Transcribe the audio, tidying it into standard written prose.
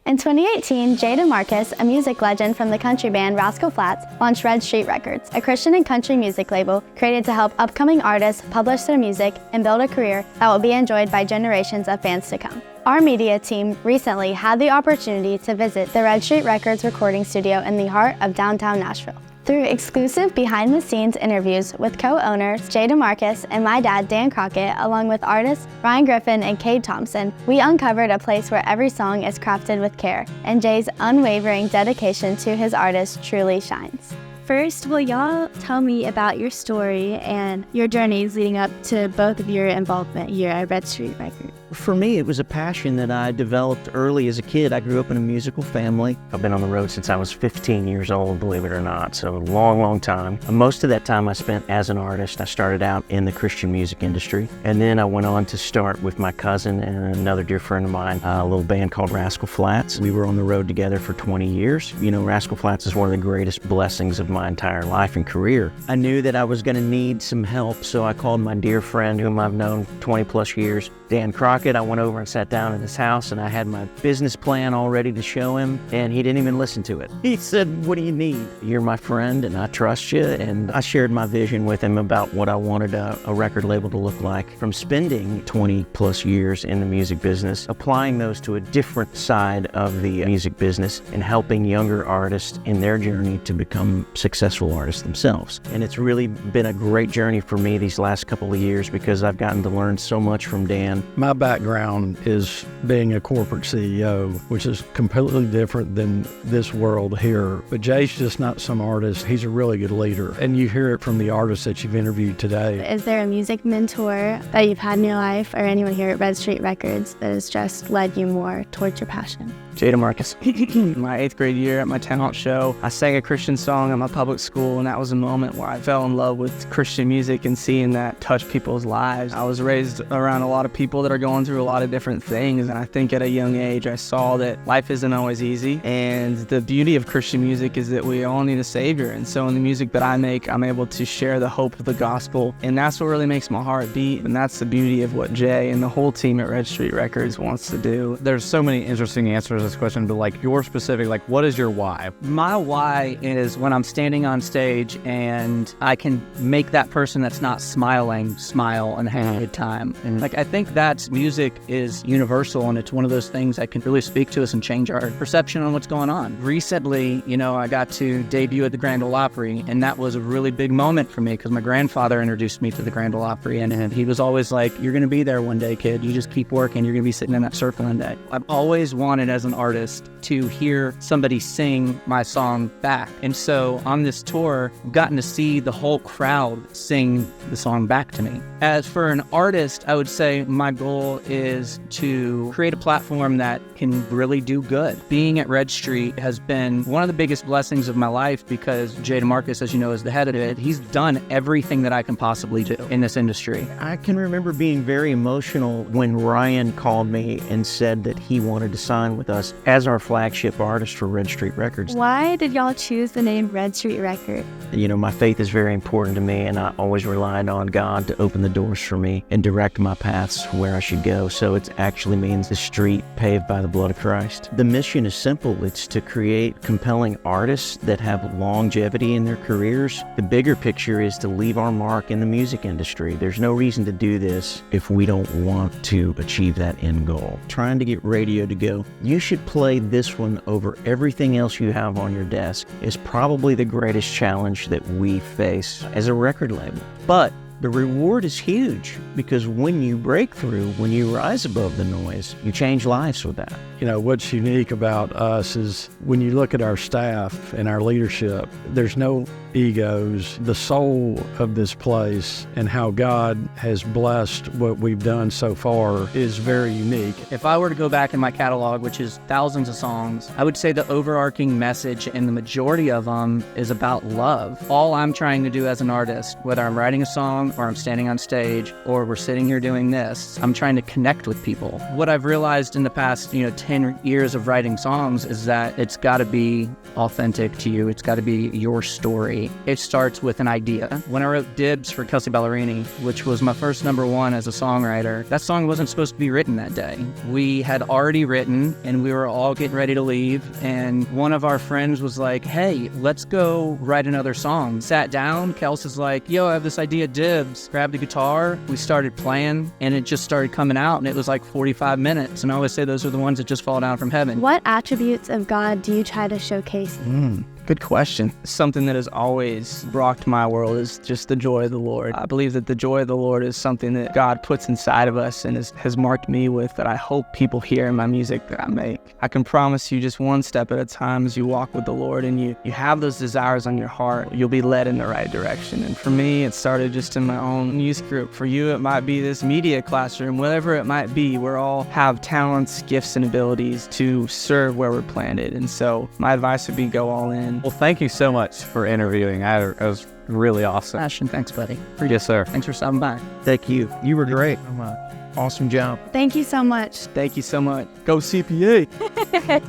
In 2018, DeMarcus, a music legend from the country band Rascal Flatts, launched Red Street Records, a Christian and country music label created to help upcoming artists publish their music and build a career that will be enjoyed by generations of fans to come. Our media team recently had the opportunity to visit the Red Street Records recording studio in the heart of downtown Nashville. Through exclusive behind-the-scenes interviews with co-owners DeMarcus and my dad, Dan Crockett, along with artists Ryan Griffin and Cade Thompson, we uncovered a place where every song is crafted with care, and Jay's unwavering dedication to his artists truly shines. First, will y'all tell me about your story and your journeys leading up to both of your involvement here at Red Street Records? For me, it was a passion that I developed early as a kid. I grew up in a musical family. I've been on the road since I was 15 years old, believe it or not, so a long, long time. Most of that time I spent as an artist. I started out in the Christian music industry, and then I went on to start with my cousin and another dear friend of mine, a little band called Rascal Flatts. We were on the road together for 20 years. You know, Rascal Flatts is one of the greatest blessings of my entire life and career. I knew that I was going to need some help, so I called my dear friend, whom I've known 20 plus years, Dan Crockett. I went over and sat down in his house, and I had my business plan all ready to show him, and he didn't even listen to it. He said, "What do you need? You're my friend, and I trust you." And I shared my vision with him about what I wanted a record label to look like. From spending 20 plus years in the music business, applying those to a different side of the music business and helping younger artists in their journey to become successful artists themselves. And it's really been a great journey for me these last couple of years because I've gotten to learn so much from Dan. My background is being a corporate CEO, which is completely different than this world here. But Jay's just not some artist. He's a really good leader. And you hear it from the artists that you've interviewed today. Is there a music mentor that you've had in your life or anyone here at Red Street Records that has just led you more towards your passion? DeMarcus. My 8th grade year at my talent show, I sang a Christian song at my public school, and that was a moment where I fell in love with Christian music and seeing that touch people's lives. I was raised around a lot of people that are going through a lot of different things, and I think at a young age I saw that life isn't always easy, and the beauty of Christian music is that we all need a savior. And so in the music that I make, I'm able to share the hope of the gospel, and that's what really makes my heart beat, and that's the beauty of what Jay and the whole team at Red Street Records wants to do. There's so many interesting answers to this question, but like your specific, like what is your why? My why is when I'm standing on stage and I can make that person that's not smiling smile and have a good time. And like I think that music is universal, and it's one of those things that can really speak to us and change our perception on what's going on. Recently, I got to debut at the Grand Ole Opry, and that was a really big moment for me because my grandfather introduced me to the Grand Ole Opry, and he was always like, "You're going to be there one day, kid. You just keep working. You're going to be sitting in that circle one day." I've always wanted as an artist to hear somebody sing my song back. And so on this tour, I've gotten to see the whole crowd sing the song back to me. As for an artist, I would say my goal is to create a platform that can really do good. Being at Red Street has been one of the biggest blessings of my life because DeMarcus, as you know, is the head of it. He's done everything that I can possibly do in this industry. I can remember being very emotional when Ryan called me and said that he wanted to sign with us as our flagship artist for Red Street Records. Why did y'all choose the name Red Street Records? My faith is very important to me, and I always relied on God to open the doors for me and direct my paths where I should go. So it actually means the street paved by the blood of Christ. The mission is simple. It's to create compelling artists that have longevity in their careers. The bigger picture is to leave our mark in the music industry. There's no reason to do this if we don't want to achieve that end goal. Trying to get radio to go, "You should play this one over everything else you have on your desk," is probably the greatest challenge that we face as a record label. But the reward is huge because when you break through, when you rise above the noise, you change lives with that. What's unique about us is when you look at our staff and our leadership, there's no egos. The soul of this place and how God has blessed what we've done so far is very unique. If I were to go back in my catalog, which is thousands of songs, I would say the overarching message and the majority of them is about love. All I'm trying to do as an artist, whether I'm writing a song or I'm standing on stage or we're sitting here doing this, I'm trying to connect with people. What I've realized in the past, 10 years of writing songs is that it's got to be authentic to you. It's got to be your story. story, it starts with an idea. When I wrote Dibs for Kelsey Ballerini, which was my first #1 as a songwriter, that song wasn't supposed to be written that day. We had already written and we were all getting ready to leave, and one of our friends was like, hey, let's go write another song. Sat down, Kelsey's like, yo, I have this idea, Dibs. Grabbed the guitar, we started playing, and it just started coming out, and it was like 45 minutes. And I always say those are the ones that just fall down from heaven. What attributes of God do you try to showcase? Good question. Something that has always rocked my world is just the joy of the Lord. I believe that the joy of the Lord is something that God puts inside of us and has marked me with, that I hope people hear in my music that I make. I can promise you, just one step at a time as you walk with the Lord and you have those desires on your heart, you'll be led in the right direction. And for me, it started just in my own youth group. For you, it might be this media classroom, whatever it might be. We all have talents, gifts, and abilities to serve where we're planted. And so my advice would be go all in. Well, thank you so much for interviewing. It was really awesome. Ashton, thanks, buddy. Yes, sir. Thanks for stopping by. Thank you. You were great. Awesome job. Thank you so much. Thank you so much. Go CPA.